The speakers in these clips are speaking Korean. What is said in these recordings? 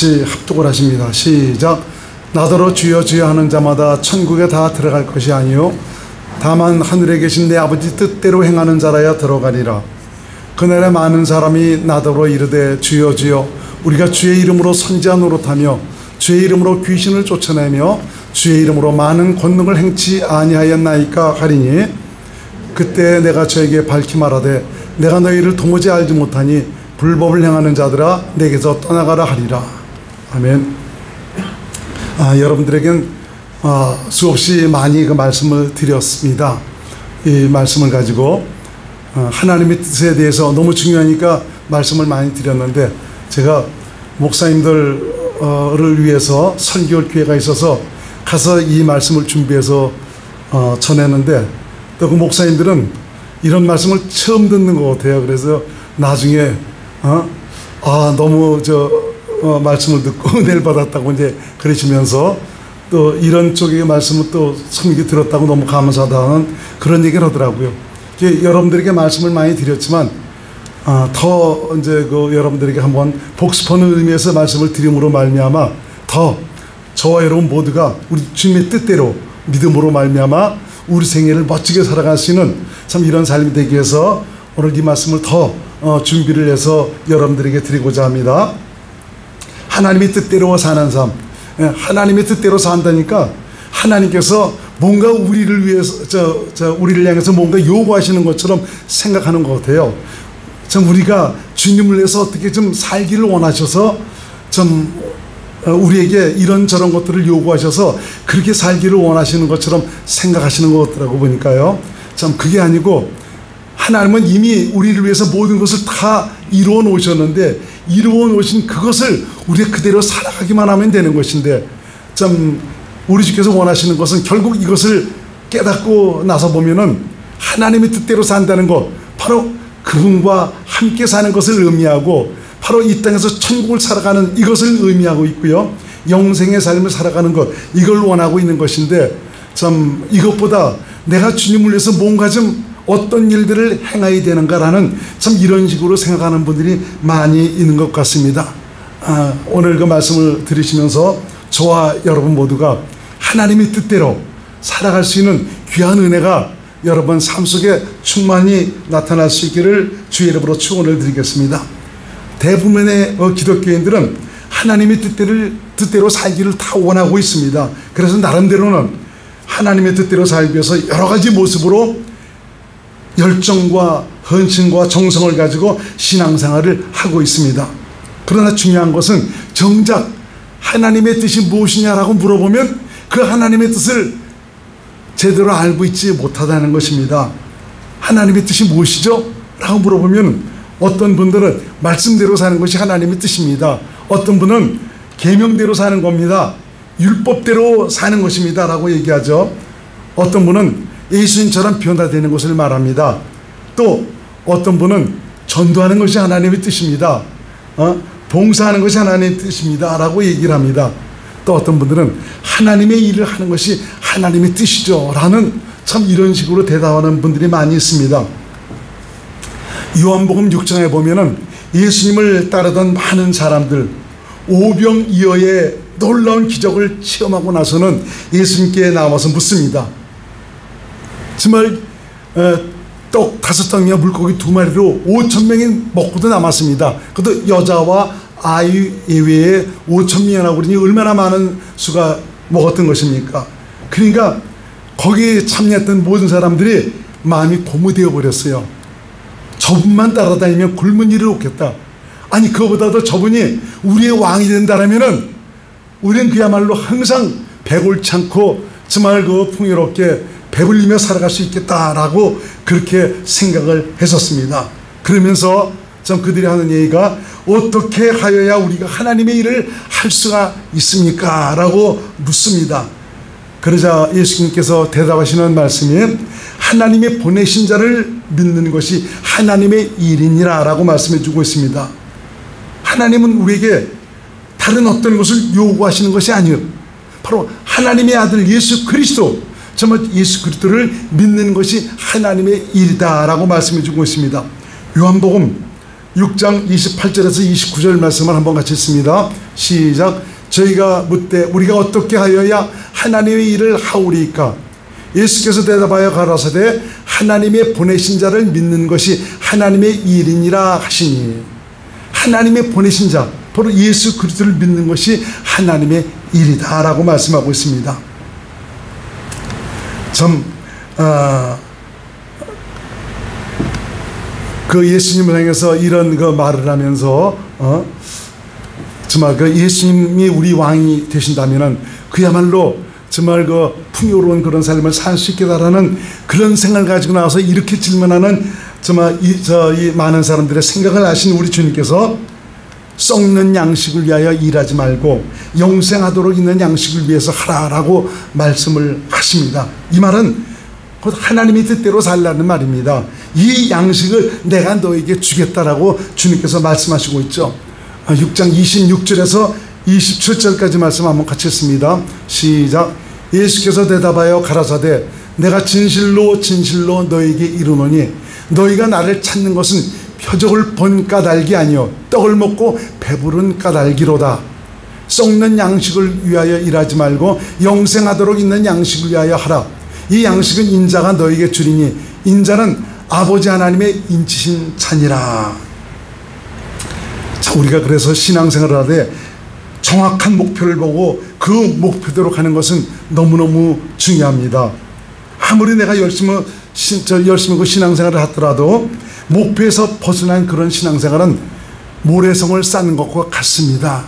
같이 합독을 하십니다. 시작. 나더러 주여 주여 하는 자마다 천국에 다 들어갈 것이 아니요 다만 하늘에 계신 내 아버지 뜻대로 행하는 자라야 들어가리라. 그날에 많은 사람이 나더러 이르되 주여 주여 우리가 주의 이름으로 선지자 노릇하며 주의 이름으로 귀신을 쫓아내며 주의 이름으로 많은 권능을 행치 아니하였나이까 하리니 그때 내가 저에게 밝히 말하되 내가 너희를 도무지 알지 못하니 불법을 행하는 자들아 내게서 떠나가라 하리라. 아멘. 여러분들에겐 수없이 많이 그 말씀을 드렸습니다. 이 말씀을 가지고 하나님의 뜻에 대해서 너무 중요하니까 말씀을 많이 드렸는데 제가 목사님들을 위해서 설교할 기회가 있어서 가서 이 말씀을 준비해서 전했는데 또 그 목사님들은 이런 말씀을 처음 듣는 것 같아요. 그래서 나중에 너무 말씀을 듣고 은혜를 받았다고 이제 그러시면서 또 이런 쪽의 말씀을 또 성경에 들었다고 너무 감사하다는 그런 얘기를 하더라고요. 여러분들에게 말씀을 많이 드렸지만 더 이제 여러분들에게 한번 복습하는 의미에서 말씀을 드림으로 말미암아 더 저와 여러분 모두가 우리 주님의 뜻대로 믿음으로 말미암아 우리 생애를 멋지게 살아갈 수 있는 참 이런 삶이 되기 위해서 오늘 이 말씀을 더 준비를 해서 여러분들에게 드리고자 합니다. 하나님의 뜻대로 사는 삶. 하나님의 뜻대로 산다니까 하나님께서 뭔가 우리를 위해서 우리를 향해서 뭔가 요구하시는 것처럼 생각하는 것 같아요. 참 우리가 주님을 위해서 어떻게 좀 살기를 원하셔서 좀 우리에게 이런저런 것들을 요구하셔서 그렇게 살기를 원하시는 것처럼 생각하시는 것 같더라고 보니까요. 참 그게 아니고 하나님은 이미 우리를 위해서 모든 것을 다 이루어 놓으셨는데 이루어 놓으신 그것을 우리가 그대로 살아가기만 하면 되는 것인데 참 우리 주께서 원하시는 것은 결국 이것을 깨닫고 나서 보면은 하나님의 뜻대로 산다는 것, 바로 그분과 함께 사는 것을 의미하고 바로 이 땅에서 천국을 살아가는 이것을 의미하고 있고요. 영생의 삶을 살아가는 것, 이걸 원하고 있는 것인데 참 이것보다 내가 주님을 위해서 뭔가 좀 어떤 일들을 행해야 되는가라는 참 이런 식으로 생각하는 분들이 많이 있는 것 같습니다. 오늘 그 말씀을 들으시면서 저와 여러분 모두가 하나님의 뜻대로 살아갈 수 있는 귀한 은혜가 여러분 삶 속에 충만히 나타날 수 있기를 주의 이름으로 축원을 드리겠습니다. 대부분의 기독교인들은 하나님의 뜻대로 살기를 다 원하고 있습니다. 그래서 나름대로는 하나님의 뜻대로 살기 위해서 여러 가지 모습으로 열정과 헌신과 정성을 가지고 신앙생활을 하고 있습니다. 그러나 중요한 것은 정작 하나님의 뜻이 무엇이냐라고 물어보면 그 하나님의 뜻을 제대로 알고 있지 못하다는 것입니다. 하나님의 뜻이 무엇이죠? 라고 물어보면 어떤 분들은 말씀대로 사는 것이 하나님의 뜻입니다. 어떤 분은 계명대로 사는 겁니다. 율법대로 사는 것입니다 라고 얘기하죠. 어떤 분은 예수님처럼 변화되는 것을 말합니다. 또 어떤 분은 전도하는 것이 하나님의 뜻입니다. 봉사하는 것이 하나님의 뜻입니다 라고 얘기를 합니다. 또 어떤 분들은 하나님의 일을 하는 것이 하나님의 뜻이죠 라는 참 이런 식으로 대답하는 분들이 많이 있습니다. 요한복음 6장에 보면은 예수님을 따르던 많은 사람들 오병이어의 놀라운 기적을 체험하고 나서는 예수님께 나와서 묻습니다. 정말 떡 5덩이와 물고기 2마리로 5,000명이 먹고도 남았습니다. 그것도 여자와 아이 예외에 5,000명이라고 그러니 얼마나 많은 수가 먹었던 것입니까? 그러니까 거기에 참여했던 모든 사람들이 마음이 고무되어 버렸어요. 저분만 따라다니면 굶은 일이 없겠다. 아니 그거보다도 저분이 우리의 왕이 된다라면은 우리는 그야말로 항상 배골치 않고 정말 풍요롭게 배불리며 살아갈 수 있겠다라고 그렇게 생각을 했었습니다. 그러면서 참 그들이 하는 얘기가 어떻게 하여야 우리가 하나님의 일을 할 수가 있습니까? 라고 묻습니다. 그러자 예수님께서 대답하시는 말씀이 하나님의 보내신 자를 믿는 것이 하나님의 일이니라 라고 말씀해 주고 있습니다. 하나님은 우리에게 다른 어떤 것을 요구하시는 것이 아니에요. 바로 하나님의 아들 예수 그리스도, 정말 예수 그리스도를 믿는 것이 하나님의 일이다 라고 말씀해 주고 있습니다. 요한복음 6장 28절에서 29절 말씀을 한번 같이 읽습니다. 시작. 저희가 묻되 우리가 어떻게 하여야 하나님의 일을 하오리이까? 예수께서 대답하여 가라사대 하나님의 보내신 자를 믿는 것이 하나님의 일이니라 하시니. 하나님의 보내신 자, 바로 예수 그리스도를 믿는 것이 하나님의 일이다 라고 말씀하고 있습니다. 참 그 예수님을 향해서 이런 그 말을 하면서 정말 그 예수님이 우리 왕이 되신다면은 그야말로 정말 그 풍요로운 그런 삶을 살 수 있겠다라는 그런 생각을 가지고 나와서 이렇게 질문하는 정말 이 많은 사람들의 생각을 아신 우리 주님께서 썩는 양식을 위하여 일하지 말고 영생하도록 있는 양식을 위해서 하라라고 말씀을 하십니다. 이 말은 곧 하나님의 뜻대로 살라는 말입니다. 이 양식을 내가 너에게 주겠다라고 주님께서 말씀하시고 있죠. 6장 26절에서 27절까지 말씀 한번 같이 읽습니다. 시작. 예수께서 대답하여 가라사대 내가 진실로 진실로 너에게 이르노니 너희가 나를 찾는 것은 표적을 본 까닭이 아니요 떡을 먹고 배부른 까닭이로다. 썩는 양식을 위하여 일하지 말고 영생하도록 있는 양식을 위하여 하라. 이 양식은 인자가 너에게 주리니 인자는 아버지 하나님의 인치신 잔이라. 자, 우리가 그래서 신앙생활을 하되 정확한 목표를 보고 그 목표대로 가는 것은 너무너무 중요합니다. 아무리 내가 열심히 그 신앙생활을 하더라도 목표에서 벗어난 그런 신앙생활은 모래성을 쌓는 것과 같습니다.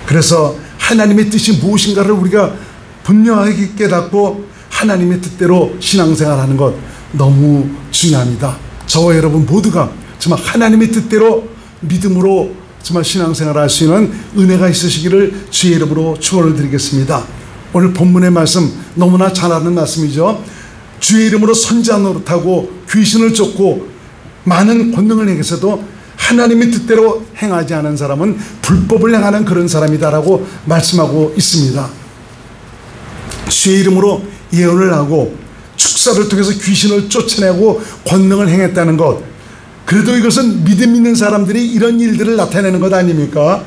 그래서 하나님의 뜻이 무엇인가를 우리가 분명하게 깨닫고 하나님의 뜻대로 신앙생활하는 것 너무 중요합니다. 저와 여러분 모두가 정말 하나님의 뜻대로 믿음으로 정말 신앙생활을 할 수 있는 은혜가 있으시기를 주의 이름으로 축원을 드리겠습니다. 오늘 본문의 말씀 너무나 잘 아는 말씀이죠. 주의 이름으로 선지자 노릇하고 귀신을 쫓고 많은 권능을 행해서도 하나님의 뜻대로 행하지 않은 사람은 불법을 행하는 그런 사람이다라고 말씀하고 있습니다. 주의 이름으로 예언을 하고 축사를 통해서 귀신을 쫓아내고 권능을 행했다는 것, 그래도 이것은 믿음 있는 사람들이 이런 일들을 나타내는 것 아닙니까?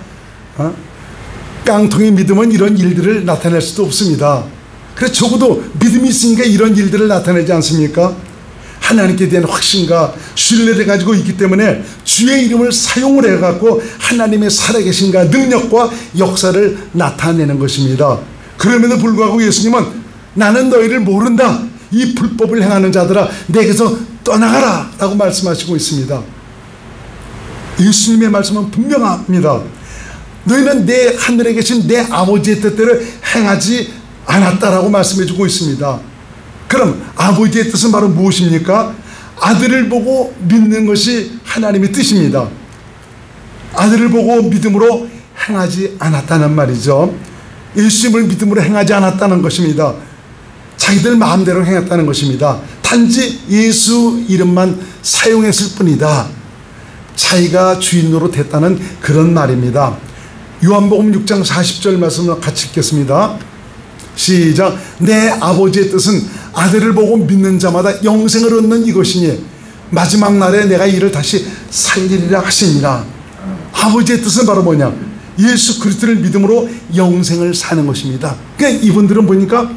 깡통의 믿음은 이런 일들을 나타낼 수도 없습니다. 그래서 적어도 믿음이 있으니까 이런 일들을 나타내지 않습니까? 하나님께 대한 확신과 신뢰를 가지고 있기 때문에 주의 이름을 사용을 해갖고 하나님의 살아계신가 능력과 역사를 나타내는 것입니다. 그럼에도 불구하고 예수님은 나는 너희를 모른다. 이 불법을 행하는 자들아 내게서 떠나가라 라고 말씀하시고 있습니다. 예수님의 말씀은 분명합니다. 너희는 내 하늘에 계신 내 아버지의 뜻대로 행하지 않았다라고 말씀해주고 있습니다. 그럼 아버지의 뜻은 바로 무엇입니까? 아들을 보고 믿는 것이 하나님의 뜻입니다. 아들을 보고 믿음으로 행하지 않았다는 말이죠. 예수님을 믿음으로 행하지 않았다는 것입니다. 자기들 마음대로 행했다는 것입니다. 단지 예수 이름만 사용했을 뿐이다. 자기가 주인으로 됐다는 그런 말입니다. 요한복음 6장 40절 말씀을 같이 읽겠습니다. 시작. 내 아버지의 뜻은 아들을 보고 믿는 자마다 영생을 얻는 이것이니 마지막 날에 내가 이를 다시 살리리라 하시니라. 아버지의 뜻은 바로 뭐냐? 예수 그리스도를 믿음으로 영생을 사는 것입니다. 그러니까 이분들은 보니까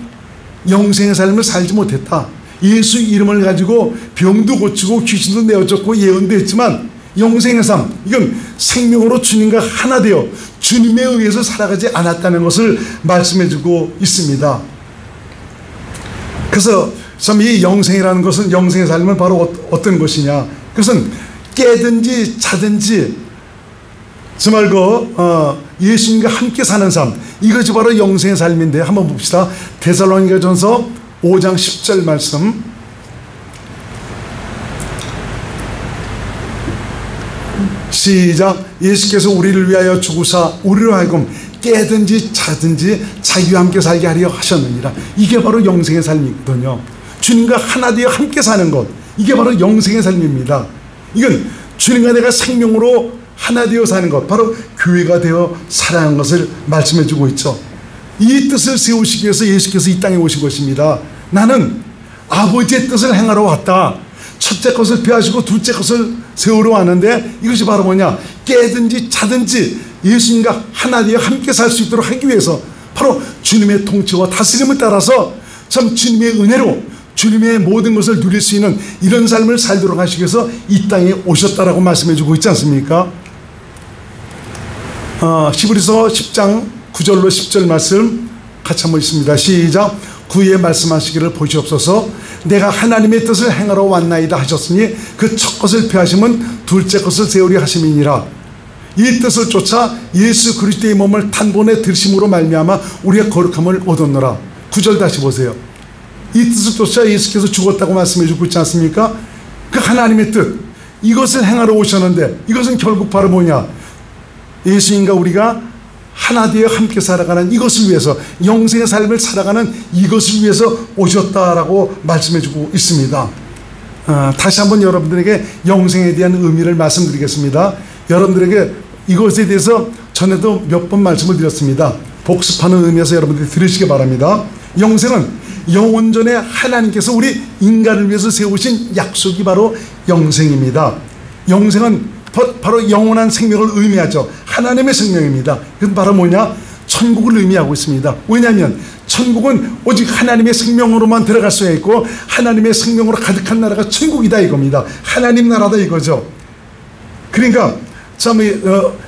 영생의 삶을 살지 못했다. 예수 이름을 가지고 병도 고치고 귀신도 내어쫓고 예언도 했지만 영생의 삶, 이건 생명으로 주님과 하나 되어 주님에 의해서 살아가지 않았다는 것을 말씀해주고 있습니다. 그래서 참 이 영생이라는 것은, 영생의 삶은 바로 어떤 것이냐? 그것은 깨든지 자든지 정말 예수님과 함께 사는 삶, 이것이 바로 영생의 삶인데 한번 봅시다. 데살로니가전서 5장 10절 말씀. 시작. 예수께서 우리를 위하여 죽으사 우리로 하여금 깨든지 자든지 자기와 함께 살게 하려 하셨느니라. 이게 바로 영생의 삶이거든요. 주님과 하나 되어 함께 사는 것, 이게 바로 영생의 삶입니다. 이건 주님과 내가 생명으로 하나 되어 사는 것, 바로 교회가 되어 살아가는 것을 말씀해 주고 있죠. 이 뜻을 세우시기 위해서 예수께서 이 땅에 오신 것입니다. 나는 아버지의 뜻을 행하러 왔다. 첫째 것을 폐하시고 둘째 것을 세우러 왔는데 이것이 바로 뭐냐? 깨든지 자든지 예수님과 하나 되어 함께 살 수 있도록 하기 위해서 바로 주님의 통치와 다스림을 따라서 참 주님의 은혜로 주님의 모든 것을 누릴 수 있는 이런 삶을 살도록 하시기 위해서 이 땅에 오셨다라고 말씀해 주고 있지 않습니까? 히브리서 10장 9절로 10절 말씀 같이 한번 읽습니다. 시작. 구에 말씀하시기를 보시옵소서. 내가 하나님의 뜻을 행하러 왔나이다 하셨으니 그 첫 것을 폐하심은 둘째 것을 세우려 하심이니라. 이 뜻을 쫓아 예수 그리스도의 몸을 단번에 들심으로 말미암아 우리의 거룩함을 얻었노라. 9절 다시 보세요. 이 뜻을 쫓아 예수께서 죽었다고 말씀해 주고 있지 않습니까? 그 하나님의 뜻, 이것을 행하러 오셨는데 이것은 결국 바로 뭐냐? 예수님과 우리가 하나 되어 함께 살아가는 이것을 위해서, 영생의 삶을 살아가는 이것을 위해서 오셨다라고 말씀해 주고 있습니다. 다시 한번 여러분들에게 영생에 대한 의미를 말씀드리겠습니다. 여러분들에게 이것에 대해서 전에도 몇 번 말씀을 드렸습니다. 복습하는 의미에서 여러분들이 들으시기 바랍니다. 영생은 영원전에 하나님께서 우리 인간을 위해서 세우신 약속이 바로 영생입니다. 영생은 바로 영원한 생명을 의미하죠. 하나님의 생명입니다. 그건 바로 뭐냐? 천국을 의미하고 있습니다. 왜냐하면 천국은 오직 하나님의 생명으로만 들어갈 수가 있고 하나님의 생명으로 가득한 나라가 천국이다 이겁니다. 하나님 나라다 이거죠. 그러니까 참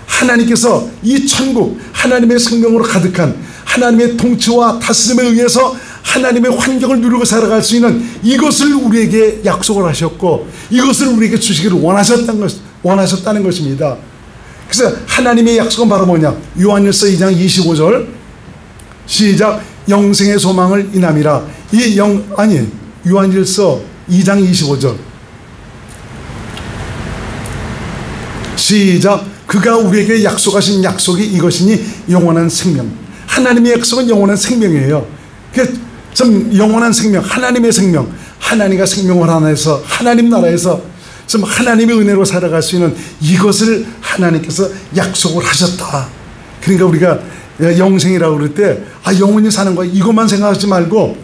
하나님께서 이 천국, 하나님의 생명으로 가득한 하나님의 통치와 다스림에 의해서 하나님의 환경을 누리고 살아갈 수 있는 이것을 우리에게 약속을 하셨고 이것을 우리에게 주시기를 원하셨다는 것입니다. 그래서 하나님의 약속은 바로 뭐냐? 요한일서 2장 25절 시작. 영생의 소망을 인함이라. 요한일서 2장 25절 시작. 그가 우리에게 약속하신 약속이 이것이니 영원한 생명. 하나님의 약속은 영원한 생명이에요. 좀 영원한 생명, 하나님의 생명, 하나님과 생명을 하나에서 하나님 나라에서 좀 하나님의 은혜로 살아갈 수 있는 이것을 하나님께서 약속을 하셨다. 그러니까 우리가 영생이라고 그럴 때 영원히 사는 거 이것만 생각하지 말고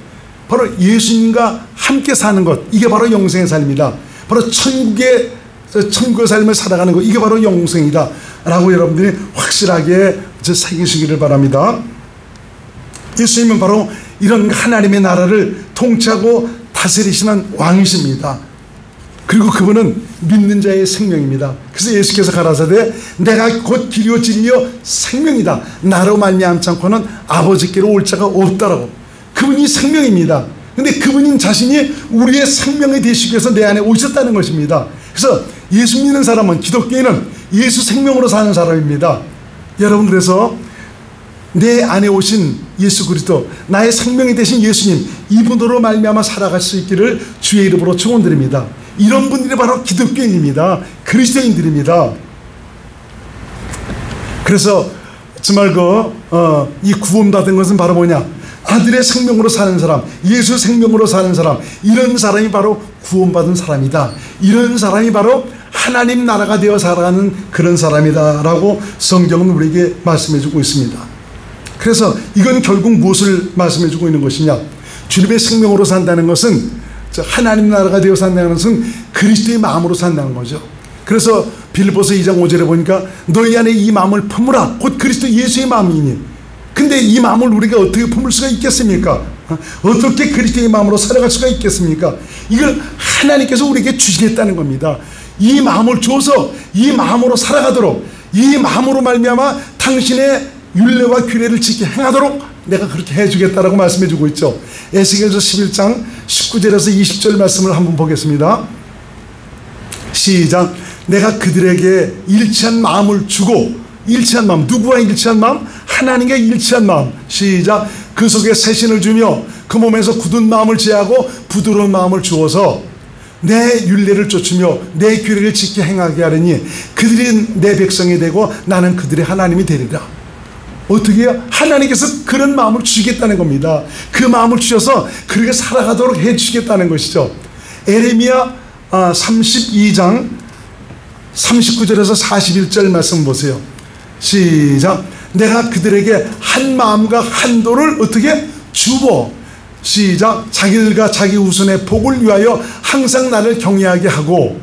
바로 예수님과 함께 사는 것, 이게 바로 영생의 삶이다. 바로 천국의 삶을 살아가는 것, 이게 바로 영생이다 라고 여러분들이 확실하게 새기시기를 바랍니다. 예수님은 바로 이런 하나님의 나라를 통치하고 다스리시는 왕이십니다. 그리고 그분은 믿는 자의 생명입니다. 그래서 예수께서 가라사대 내가 곧 길이요 진리요 생명이다. 나로 말미암지 않고는 아버지께로 올 자가 없다라고. 그분이 생명입니다. 근데 그분인 자신이 우리의 생명이 되시기 위해서 내 안에 오셨다는 것입니다. 그래서 예수 믿는 사람은, 기독교인은 예수 생명으로 사는 사람입니다. 여러분, 그래서 내 안에 오신 예수 그리스도, 나의 생명이 되신 예수님, 이분으로 말미암아 살아갈 수 있기를 주의 이름으로 축원드립니다. 이런 분들이 바로 기독교인입니다. 그리스도인들입니다. 그래서 정말 이 구원받은 것은 바로 뭐냐? 아들의 생명으로 사는 사람, 예수 생명으로 사는 사람, 이런 사람이 바로 구원받은 사람이다. 이런 사람이 바로 하나님 나라가 되어 살아가는 그런 사람이다 라고 성경은 우리에게 말씀해주고 있습니다. 그래서 이건 결국 무엇을 말씀해주고 있는 것이냐? 주님의 생명으로 산다는 것은, 하나님 나라가 되어 산다는 것은 그리스도의 마음으로 산다는 거죠. 그래서 빌립보서 2장 5절에 보니까 너희 안에 이 마음을 품으라. 곧 그리스도 예수의 마음이니. 근데 이 마음을 우리가 어떻게 품을 수가 있겠습니까? 어떻게 그리스도의 마음으로 살아갈 수가 있겠습니까? 이걸 하나님께서 우리에게 주시겠다는 겁니다. 이 마음을 줘서 이 마음으로 살아가도록, 이 마음으로 말미암아 당신의 율례와 규례를 지켜 행하도록 내가 그렇게 해주겠다라고 말씀해주고 있죠. 에스겔서 11장 19절에서 20절 말씀을 한번 보겠습니다. 시작. 내가 그들에게 일치한 마음을 주고, 일치한 마음, 누구와 일치한 마음? 하나님과 일치한 마음. 시작. 그 속에 새신을 주며 그 몸에서 굳은 마음을 제하고 부드러운 마음을 주어서 내 율례를 쫓으며 내 규례를 지켜 행하게 하려니 그들이 내 백성이 되고 나는 그들의 하나님이 되리라. 어떻게 해요? 하나님께서 그런 마음을 주시겠다는 겁니다. 그 마음을 주셔서 그렇게 살아가도록 해주시겠다는 것이죠. 에레미야 32장 39절에서 41절 말씀 보세요. 시작. 내가 그들에게 한 마음과 한 도를 어떻게 주고 시작. 자기들과 자기 후손의 복을 위하여 항상 나를 경외하게 하고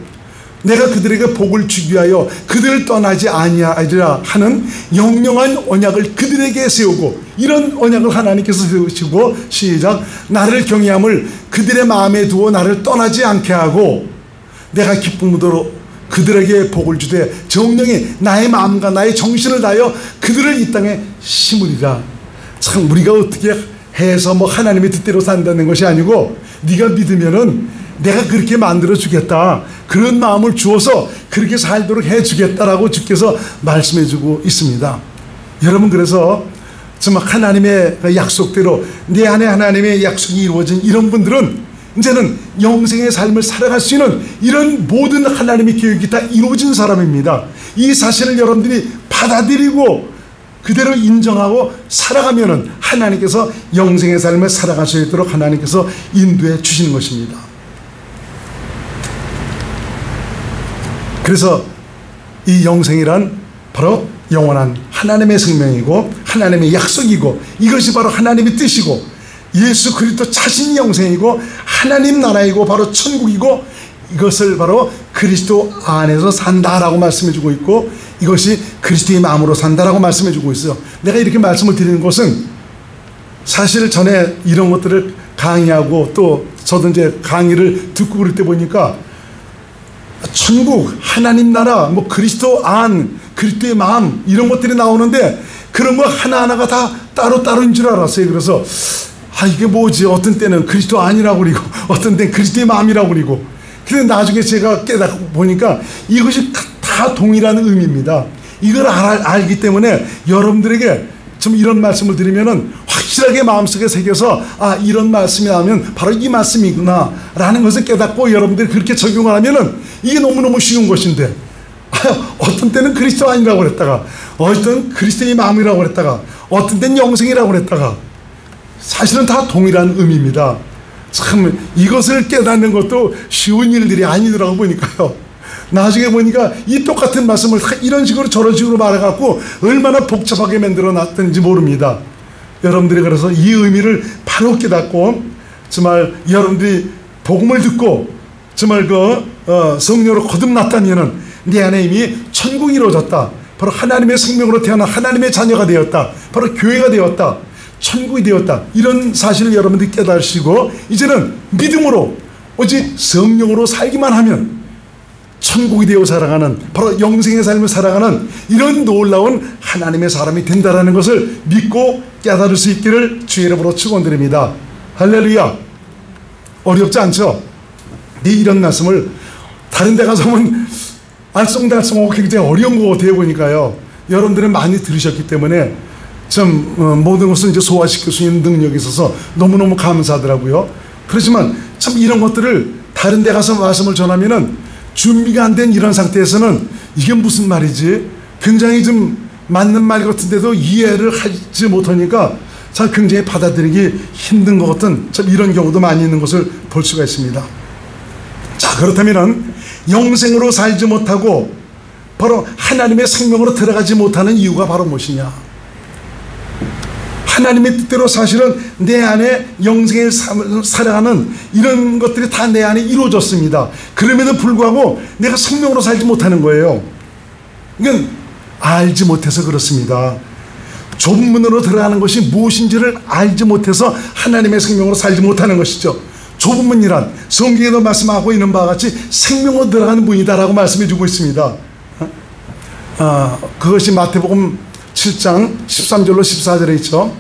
내가 그들에게 복을 주기 위하여 그들을 떠나지 아니하리라 하는 영영한 언약을 그들에게 세우고, 이런 언약을 하나님께서 세우시고, 시작. 나를 경외함을 그들의 마음에 두어 나를 떠나지 않게 하고 내가 기쁨으로 그들에게 복을 주되 정령이 나의 마음과 나의 정신을 다하여 그들을 이 땅에 심으리라. 참, 우리가 어떻게 해서 뭐 하나님의 뜻대로 산다는 것이 아니고, 네가 믿으면은 내가 그렇게 만들어 주겠다, 그런 마음을 주어서 그렇게 살도록 해 주겠다라고 주께서 말씀해 주고 있습니다. 여러분, 그래서 정말 하나님의 약속대로 내 안에 하나님의 약속이 이루어진 이런 분들은 이제는 영생의 삶을 살아갈 수 있는 이런 모든 하나님의 계획이 다 이루어진 사람입니다. 이 사실을 여러분들이 받아들이고 그대로 인정하고 살아가면은 하나님께서 영생의 삶을 살아갈 수 있도록 하나님께서 인도해 주시는 것입니다. 그래서 이 영생이란 바로 영원한 하나님의 생명이고 하나님의 약속이고, 이것이 바로 하나님의 뜻이고, 예수 그리스도 자신이 영생이고 하나님 나라이고 바로 천국이고, 이것을 바로 그리스도 안에서 산다라고 말씀해 주고 있고, 이것이 그리스도의 마음으로 산다라고 말씀해 주고 있어요. 내가 이렇게 말씀을 드리는 것은 사실 전에 이런 것들을 강의하고 또 저도 이제 강의를 듣고 그럴 때 보니까 천국, 하나님 나라, 뭐 그리스도 안, 그리스도의 마음, 이런 것들이 나오는데 그런 거 하나하나가 다 따로따로인 줄 알았어요. 그래서 이게 뭐지? 어떤 때는 그리스도 안이라고 그리고 어떤 때는 그리스도의 마음이라고 그리고, 근데 나중에 제가 깨닫고 보니까 이것이 다 동일한 의미입니다. 이걸 알기 때문에 여러분들에게 좀 이런 말씀을 드리면은 확실하게 마음속에 새겨서 이런 말씀이 나오면 바로 이 말씀이구나 라는 것을 깨닫고 여러분들이 그렇게 적용을 하면은 이게 너무너무 쉬운 것인데, 어떤 때는 그리스도 아니라고 그랬다가 어떤 때는 그리스도의 마음이라고 그랬다가 어떤 때는 영생이라고 그랬다가 사실은 다 동일한 의미입니다. 참, 이것을 깨닫는 것도 쉬운 일들이 아니더라고 보니까요. 나중에 보니까 이 똑같은 말씀을 이런 식으로 저런 식으로 말해갖고 얼마나 복잡하게 만들어 놨던지 모릅니다. 여러분들이 그래서 이 의미를 바로 깨닫고 정말 여러분들이 복음을 듣고 정말 성령으로 거듭났다면은 내 안에 이미 천국이 이루어졌다, 바로 하나님의 생명으로 태어난 하나님의 자녀가 되었다, 바로 교회가 되었다, 천국이 되었다, 이런 사실을 여러분들이 깨달으시고 이제는 믿음으로 오직 성령으로 살기만 하면 천국이 되어 살아가는, 바로 영생의 삶을 살아가는 이런 놀라운 하나님의 사람이 된다라는 것을 믿고 깨달을 수 있기를 주의 이름으로 축원드립니다. 할렐루야. 어렵지 않죠? 이런 말씀을 다른 데 가서 보면 알쏭달쏭하고 굉장히 어려운 것 같아요. 보니까요, 여러분들은 많이 들으셨기 때문에 참 모든 것을 이제 소화시킬 수 있는 능력이 있어서 너무너무 감사하더라고요. 그렇지만 참 이런 것들을 다른 데 가서 말씀을 전하면은 준비가 안 된 이런 상태에서는 이게 무슨 말이지? 굉장히 좀 맞는 말 같은데도 이해를 하지 못하니까 참 굉장히 받아들이기 힘든 것 같은 참 이런 경우도 많이 있는 것을 볼 수가 있습니다. 자, 그렇다면은 영생으로 살지 못하고 바로 하나님의 생명으로 들어가지 못하는 이유가 바로 무엇이냐? 하나님의 뜻대로 사실은 내 안에 영생을 살아가는 이런 것들이 다 내 안에 이루어졌습니다. 그럼에도 불구하고 내가 생명으로 살지 못하는 거예요. 이건 알지 못해서 그렇습니다. 좁은 문으로 들어가는 것이 무엇인지를 알지 못해서 하나님의 생명으로 살지 못하는 것이죠. 좁은 문이란 성경에도 말씀하고 있는 바와 같이 생명으로 들어가는 문이다라고 말씀해 주고 있습니다. 그것이 마태복음 7장 13절로 14절에 있죠.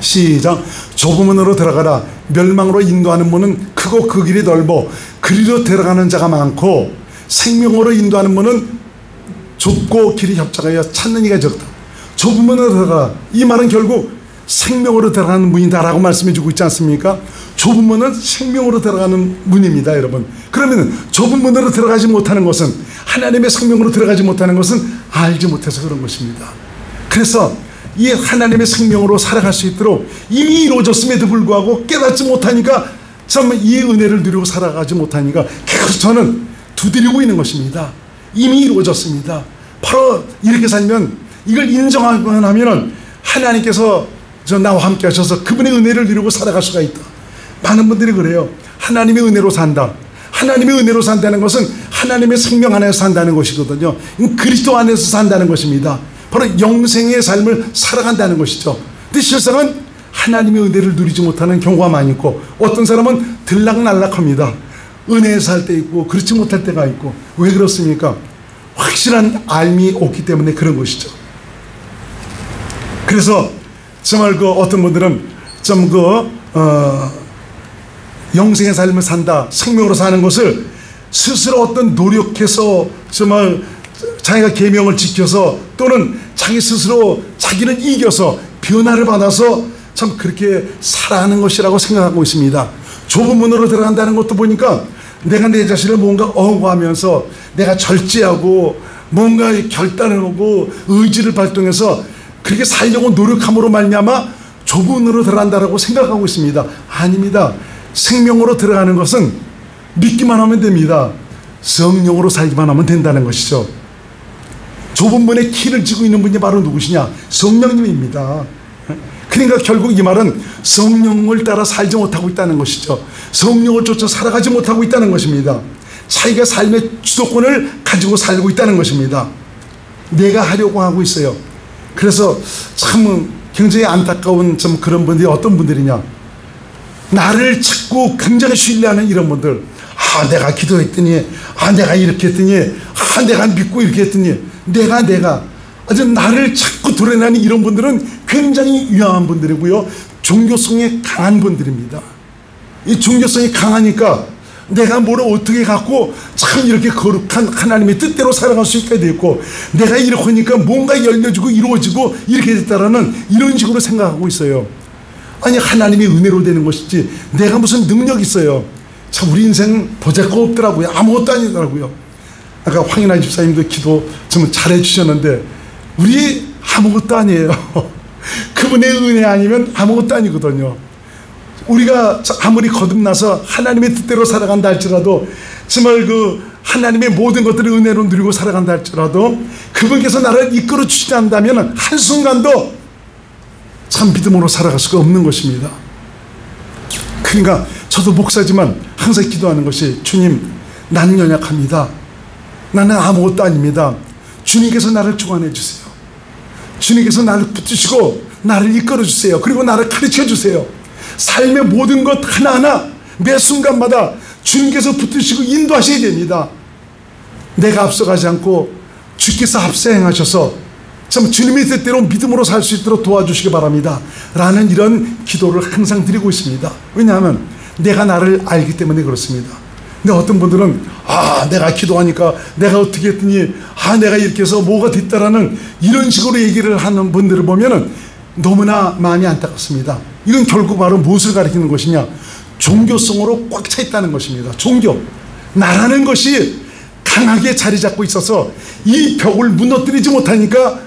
시작. 좁은 문으로 들어가라. 멸망으로 인도하는 문은 크고 그 길이 넓어 그리로 들어가는 자가 많고 생명으로 인도하는 문은 좁고 길이 협착하여 찾는 이가 적다. 좁은 문으로 들어가라. 이 말은 결국 생명으로 들어가는 문이다라고 말씀해 주고 있지 않습니까? 좁은 문은 생명으로 들어가는 문입니다, 여러분. 그러면 좁은 문으로 들어가지 못하는 것은, 하나님의 생명으로 들어가지 못하는 것은 알지 못해서 그런 것입니다. 그래서 이 하나님의 생명으로 살아갈 수 있도록 이미 이루어졌음에도 불구하고 깨닫지 못하니까, 참 이 은혜를 누리고 살아가지 못하니까 계속 저는 두드리고 있는 것입니다. 이미 이루어졌습니다. 바로 이렇게 살면, 이걸 인정하고 하면은 하나님께서 나와 함께 하셔서 그분의 은혜를 누리고 살아갈 수가 있다. 많은 분들이 그래요. 하나님의 은혜로 산다. 하나님의 은혜로 산다는 것은 하나님의 생명 안에서 산다는 것이거든요. 그리스도 안에서 산다는 것입니다. 바로 영생의 삶을 살아간다는 것이죠. 근데 실상은 하나님의 은혜를 누리지 못하는 경우가 많이 있고, 어떤 사람은 들락날락합니다. 은혜에 살 때 있고 그렇지 못할 때가 있고. 왜 그렇습니까? 확실한 알미 없기 때문에 그런 것이죠. 그래서 정말 어떤 분들은 영생의 삶을 산다, 생명으로 사는 것을 스스로 어떤 노력해서 정말 자기가 계명을 지켜서, 또는 자기 스스로 자기를 이겨서 변화를 받아서 참 그렇게 살아가는 것이라고 생각하고 있습니다. 좁은 문으로 들어간다는 것도 보니까 내가 내 자신을 뭔가 어구하면서 내가 절제하고 뭔가 결단을 하고 의지를 발동해서 그렇게 살려고 노력함으로 말미암아 좁은 문으로 들어간다라고 생각하고 있습니다. 아닙니다. 생명으로 들어가는 것은 믿기만 하면 됩니다. 성령으로 살기만 하면 된다는 것이죠. 좁은 문에 키를 쥐고 있는 분이 바로 누구시냐? 성령님입니다. 그러니까 결국 이 말은 성령을 따라 살지 못하고 있다는 것이죠. 성령을 쫓아 살아가지 못하고 있다는 것입니다. 자기가 삶의 주도권을 가지고 살고 있다는 것입니다. 내가 하려고 하고 있어요. 그래서 참 굉장히 안타까운 좀 그런 분들이 어떤 분들이냐, 나를 자꾸 굉장히 신뢰하는 이런 분들. 내가 기도했더니, 내가 이렇게 했더니, 내가 믿고 이렇게 했더니, 내가 아주 나를 자꾸 드러내는 이런 분들은 굉장히 위험한 분들이고요, 종교성이 강한 분들입니다. 이 종교성이 강하니까 내가 뭐를 어떻게 갖고 참 이렇게 거룩한 하나님의 뜻대로 살아갈 수 있게 됐고, 내가 이렇게 하니까 뭔가 열려지고 이루어지고 이렇게 됐다라는 이런 식으로 생각하고 있어요. 아니, 하나님의 은혜로 되는 것이지 내가 무슨 능력이 있어요. 참 우리 인생 보잘것없더라고요. 아무것도 아니더라고요. 아까 황인아 집사님도 기도 좀 잘해 주셨는데, 우리 아무것도 아니에요. 그분의 은혜 아니면 아무것도 아니거든요. 우리가 아무리 거듭나서 하나님의 뜻대로 살아간다 할지라도, 정말 하나님의 모든 것들을 은혜로 누리고 살아간다 할지라도, 그분께서 나를 이끌어 주시지 않는다면 한순간도 참 믿음으로 살아갈 수가 없는 것입니다. 그러니까 저도 목사지만 항상 기도하는 것이, 주님, 나는 연약합니다. 나는 아무것도 아닙니다. 주님께서 나를 주관해 주세요. 주님께서 나를 붙드시고 나를 이끌어 주세요. 그리고 나를 가르쳐 주세요. 삶의 모든 것 하나하나 매 순간마다 주님께서 붙드시고 인도하셔야 됩니다. 내가 앞서가지 않고 주께서 앞서 행하셔서 참 주님의 뜻대로 믿음으로 살 수 있도록 도와주시기 바랍니다 라는 이런 기도를 항상 드리고 있습니다. 왜냐하면 내가 나를 알기 때문에 그렇습니다. 근데 어떤 분들은 내가 기도하니까 내가 어떻게 했더니 내가 이렇게 해서 뭐가 됐다라는 이런 식으로 얘기를 하는 분들을 보면은 너무나 마음이 안타깝습니다. 이건 결국 바로 무엇을 가리키는 것이냐? 종교성으로 꽉 차 있다는 것입니다. 종교, 나라는 것이 강하게 자리 잡고 있어서 이 벽을 무너뜨리지 못하니까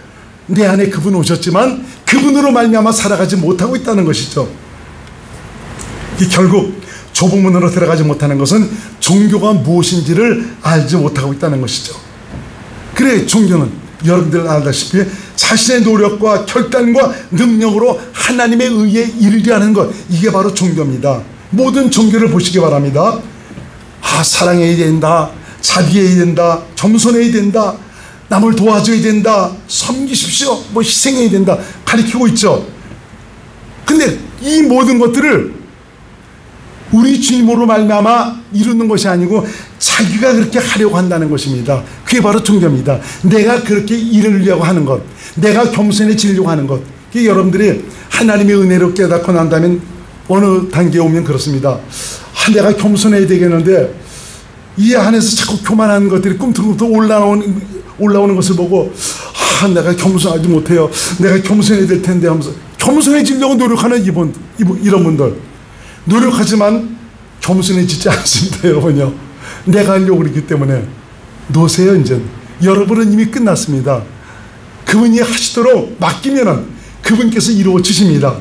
내 안에 그분 오셨지만 그분으로 말미암아 살아가지 못하고 있다는 것이죠. 결국 좁은 문으로 들어가지 못하는 것은 종교가 무엇인지를 알지 못하고 있다는 것이죠. 그래, 종교는 여러분들 알다시피 자신의 노력과 결단과 능력으로 하나님의 의에 이르게 하는 것, 이게 바로 종교입니다. 모든 종교를 보시기 바랍니다. 사랑해야 된다, 자비해야 된다, 겸손해야 된다, 남을 도와줘야 된다, 섬기십시오, 희생해야 된다 가리키고 있죠. 근데 이 모든 것들을 우리 주님으로 말미암아 이루는 것이 아니고 자기가 그렇게 하려고 한다는 것입니다. 그게 바로 종교입니다. 내가 그렇게 이루려고 하는 것, 내가 겸손해지려고 하는 것. 여러분들이 하나님의 은혜로 깨닫고 난다면 어느 단계에 오면 그렇습니다. 내가 겸손해야 되겠는데 이 안에서 자꾸 교만한 것들이 꿈틀꿈틀 올라오는 것을 보고 내가 겸손하지 못해요, 내가 겸손해야 될 텐데 하면서 겸손해지려고 노력하는 이런 분들, 노력하지만 겸손해지지 않습니다. 여러분요, 내가 하려고 그러기 때문에 놓으세요. 이제 여러분은 이미 끝났습니다. 그분이 하시도록 맡기면은 그분께서 이루어 주십니다.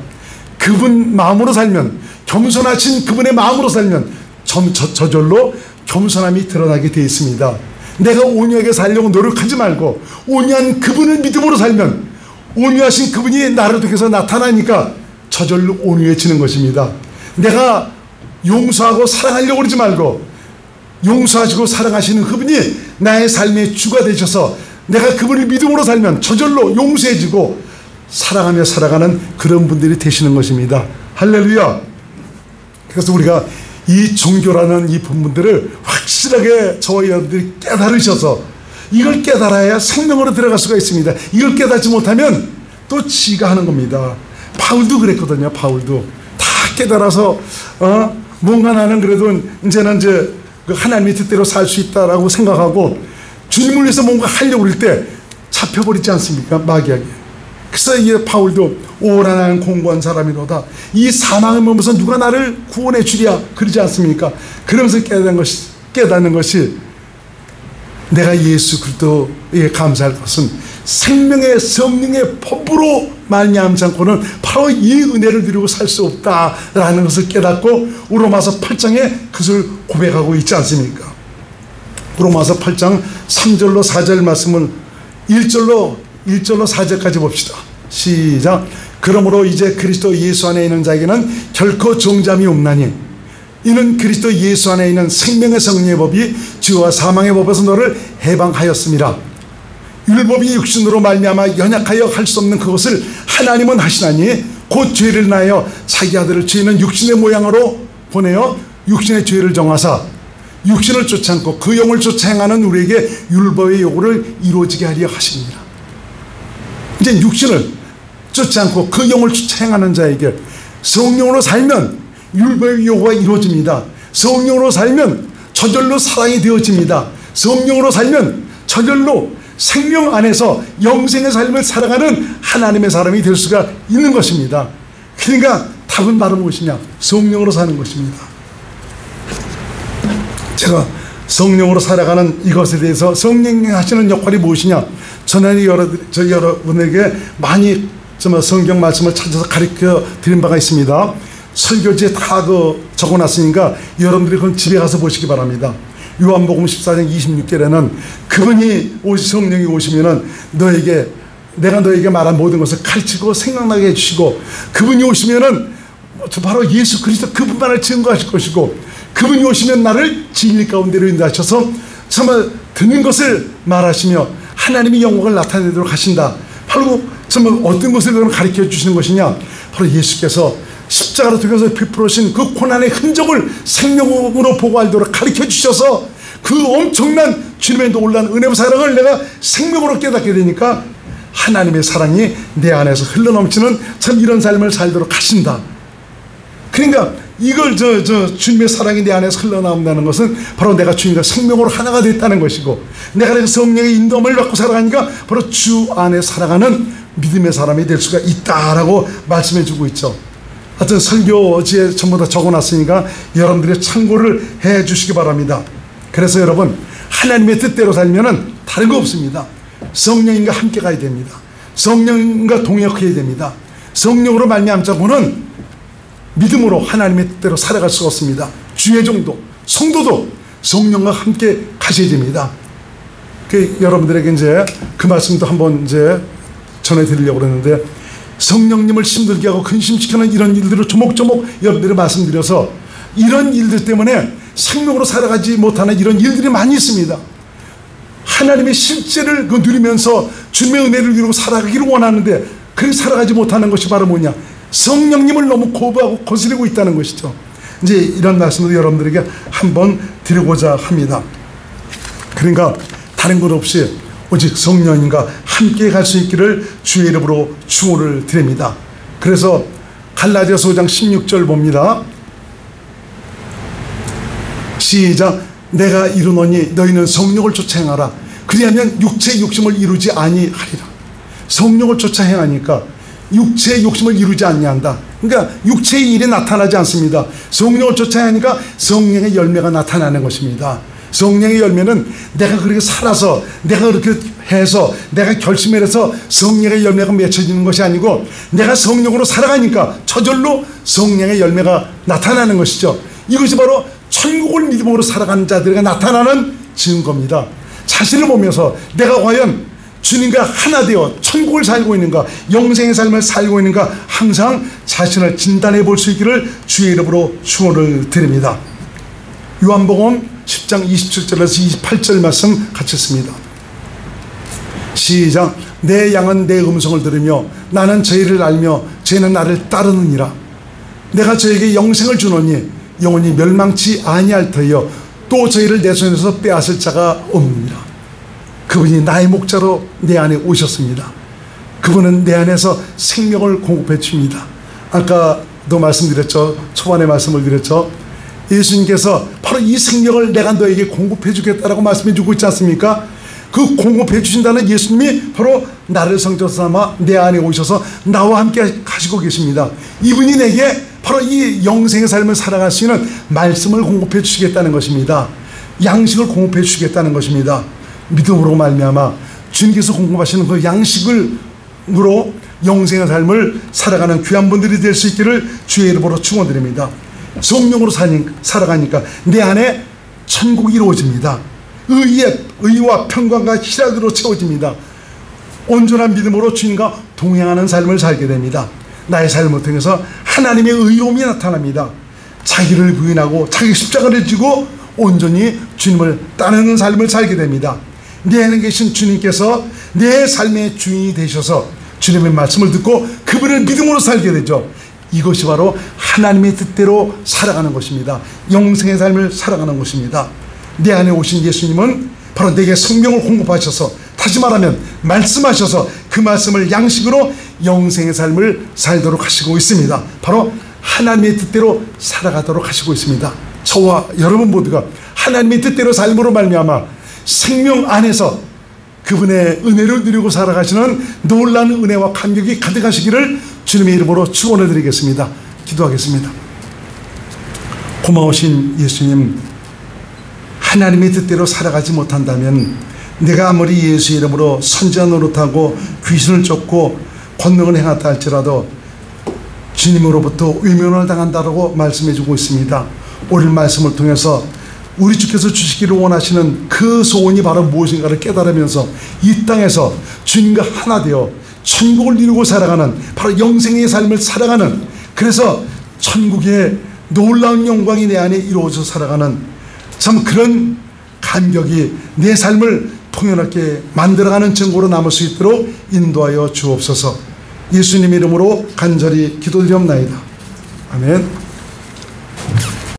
그분 마음으로 살면, 겸손하신 그분의 마음으로 살면 저절로 겸손함이 드러나게 되어 있습니다. 내가 온유하게 살려고 노력하지 말고 온유한 그분을 믿음으로 살면 온유하신 그분이 나를 통해서 나타나니까 저절로 온유해지는 것입니다. 내가 용서하고 사랑하려고 그러지 말고 용서하시고 사랑하시는 그분이 나의 삶의 주가 되셔서 내가 그분을 믿음으로 살면 저절로 용서해지고 사랑하며 살아가는 그런 분들이 되시는 것입니다. 할렐루야. 그래서 우리가 이 종교라는 이 본분들을 확실하게 저와 여러분들이 깨달으셔서 이걸 깨달아야 생명으로 들어갈 수가 있습니다. 이걸 깨닫지 못하면 또 지가 하는 겁니다. 바울도 그랬거든요. 바울도 다 깨달아서 뭔가 나는 그래도 이제는 이제 하나님의 뜻대로 살 수 있다라고 생각하고 주님을 위해서 뭔가 하려고 그럴 때 잡혀버리지 않습니까? 마귀에게. 그래서 이 바울도 오라 나는 공고한 사람이로다. 이 사망의 몸에서 누가 나를 구원해 주랴 그러지 않습니까? 그러면서 깨닫는 것이 내가 예수 그리스도에 감사할 것은 생명의 성령의 법으로 말미암지 않고는 바로 이 은혜를 누리고 살 수 없다라는 것을 깨닫고 로마서 8장에 그것을 고백하고 있지 않습니까? 로마서 8장 3절로 4절 말씀을 1절로 4절까지 봅시다. 시작. 그러므로 이제 그리스도 예수 안에 있는 자에게는 결코 정잠이 없나니 이는 그리스도 예수 안에 있는 생명의 성령의 법이 죄와 사망의 법에서 너를 해방하였습니다. 율법이 육신으로 말미암아 연약하여 할 수 없는 그것을 하나님은 하시나니 곧 죄를 나여 자기 아들을 죄는 육신의 모양으로 보내어 육신의 죄를 정하사 육신을 쫓지 않고 그 영을 쫓아 행하는 우리에게 율법의 요구를 이루어지게 하려 하십니다. 이제 육신을 쫓지 않고 그 영을 쫓아 행하는 자에게 성령으로 살면 율법의 요구가 이루어집니다. 성령으로 살면 저절로 사랑이 되어집니다. 성령으로 살면 저절로 생명 안에서 영생의 삶을 살아가는 하나님의 사람이 될 수가 있는 것입니다. 그러니까 답은 바로 무엇이냐? 성령으로 사는 것입니다. 제가 성령으로 살아가는 이것에 대해서 성령이 하시는 역할이 무엇이냐? 저는 여러분에게 많이 성경 말씀을 찾아서 가르쳐 드린 바가 있습니다. 설교지에 다 적어놨으니까 여러분들이 그건 집에 가서 보시기 바랍니다. 요한복음 14장 26절에는 그분이 성령이 오시면은 내가 너에게 말한 모든 것을 가르치고 생각나게 해주시고 그분이 오시면은 바로 예수 그리스도 그분만을 증거하실 것이고 그분이 오시면 나를 진리 가운데로 인도하셔서 정말 듣는 것을 말하시며 하나님의 영광을 나타내도록 하신다. 바로 정말 어떤 것을 가르쳐 주시는 것이냐? 바로 예수께서 십자가로 통해서 베풀으신 그 고난의 흔적을 생명으로 보고 알도록 가르쳐 주셔서 그 엄청난 주님의 놀라운 은혜와 사랑을 내가 생명으로 깨닫게 되니까 하나님의 사랑이 내 안에서 흘러넘치는 참 이런 삶을 살도록 하신다. 그러니까 이걸 주님의 사랑이 내 안에서 흘러나온다는 것은 바로 내가 주님과 생명으로 하나가 됐다는 것이고 내가 그 성령의 인도함을 받고 살아가니까 바로 주 안에 살아가는 믿음의 사람이 될 수가 있다라고 말씀해 주고 있죠. 하여튼 설교지에 전부 다 적어놨으니까 여러분들이 참고를 해 주시기 바랍니다. 그래서 여러분 하나님의 뜻대로 살면은 다른 거 없습니다. 성령님과 함께 가야 됩니다. 성령님과 동역해야 됩니다. 성령으로 말미암자고는 믿음으로 하나님의 뜻대로 살아갈 수가 없습니다. 주의 종도 성도도 성령과 함께 가셔야 됩니다. 여러분들에게 이제 그 말씀도 한번 이제 전해드리려고 그러는데 성령님을 힘들게 하고 근심시키는 이런 일들을 조목조목 여러분들이 말씀드려서 이런 일들 때문에 생명으로 살아가지 못하는 이런 일들이 많이 있습니다. 하나님의 실제를 누리면서 주님의 은혜를 누리고 살아가기를 원하는데 그렇게 살아가지 못하는 것이 바로 뭐냐? 성령님을 너무 거부하고 거스르고 있다는 것이죠. 이제 이런 말씀을 여러분들에게 한번 드리고자 합니다. 그러니까 다른 것 없이 오직 성령님과 함께 갈 수 있기를 주의 이름으로 축원을 드립니다. 그래서 갈라디아서 5장 16절 봅니다. 시작. 내가 이루노니 너희는 성령을 쫓아 행하라. 그리하면 육체의 욕심을 이루지 아니하리라. 성령을 쫓아 행하니까 육체의 욕심을 이루지 아니한다. 그러니까 육체의 일이 나타나지 않습니다. 성령을 쫓아 하니까 성령의 열매가 나타나는 것입니다. 성령의 열매는 내가 그렇게 살아서 내가 그렇게 해서 내가 결심을 해서 성령의 열매가 맺혀지는 것이 아니고 내가 성령으로 살아가니까 저절로 성령의 열매가 나타나는 것이죠. 이것이 바로 천국을 믿음으로 살아가는 자들에게 나타나는 증거입니다. 자신을 보면서 내가 과연 주님과 하나 되어 천국을 살고 있는가, 영생의 삶을 살고 있는가, 항상 자신을 진단해 볼 수 있기를 주의 이름으로 축원을 드립니다. 요한복음 10장 27절에서 28절 말씀 같이 읽습니다. 시작. 내 양은 내 음성을 들으며 나는 저희를 알며 저희는 나를 따르느니라. 내가 저에게 영생을 주노니 영원히 멸망치 아니할 터이요 또 저희를 내 손에서 빼앗을 자가 없느니라. 그분이 나의 목자로 내 안에 오셨습니다. 그분은 내 안에서 생명을 공급해 줍니다. 아까도 말씀드렸죠. 초반에 말씀을 드렸죠. 예수님께서 바로 이 생명을 내가 너에게 공급해 주겠다라고 말씀해 주고 있지 않습니까? 그 공급해 주신다는 예수님이 바로 나를 성자로 삼아 내 안에 오셔서 나와 함께 가시고 계십니다. 이분이 내게 바로 이 영생의 삶을 살아갈 수 있는 말씀을 공급해 주시겠다는 것입니다. 양식을 공급해 주시겠다는 것입니다. 믿음으로 말미암아 주님께서 공급하시는 그 양식으로 영생의 삶을 살아가는 귀한 분들이 될 수 있기를 주의 이름으로 축원드립니다. 성령으로 살아가니까 내 안에 천국이 이루어집니다. 의와 평강과 희락으로 채워집니다. 온전한 믿음으로 주님과 동행하는 삶을 살게 됩니다. 나의 삶을 통해서 하나님의 의로움이 나타납니다. 자기를 부인하고 자기 십자가를 지고 온전히 주님을 따르는 삶을 살게 됩니다. 내 안에 계신 주님께서 내 삶의 주인이 되셔서 주님의 말씀을 듣고 그분을 믿음으로 살게 되죠. 이것이 바로 하나님의 뜻대로 살아가는 것입니다. 영생의 삶을 살아가는 것입니다. 내 안에 오신 예수님은 바로 내게 생명을 공급하셔서, 다시 말하면 말씀하셔서 그 말씀을 양식으로 영생의 삶을 살도록 하시고 있습니다. 바로 하나님의 뜻대로 살아가도록 하시고 있습니다. 저와 여러분 모두가 하나님의 뜻대로 삶으로 말미암아 생명 안에서 그분의 은혜를 누리고 살아가시는 놀라운 은혜와 감격이 가득하시기를 주님의 이름으로 축원을 드리겠습니다. 기도하겠습니다. 고마우신 예수님, 하나님의 뜻대로 살아가지 못한다면 내가 아무리 예수 이름으로 선지자 노릇하고 귀신을 쫓고 권능을 행하다 할지라도 주님으로부터 외면을 당한다라고 말씀해 주고 있습니다. 오늘 말씀을 통해서 우리 주께서 주시기를 원하시는 그 소원이 바로 무엇인가를 깨달으면서 이 땅에서 주님과 하나 되어 천국을 이루고 살아가는, 바로 영생의 삶을 살아가는, 그래서 천국의 놀라운 영광이 내 안에 이루어져 살아가는 참 그런 감격이 내 삶을 통연하게 만들어가는 증거로 남을 수 있도록 인도하여 주옵소서. 예수님 이름으로 간절히 기도드리옵나이다. 아멘.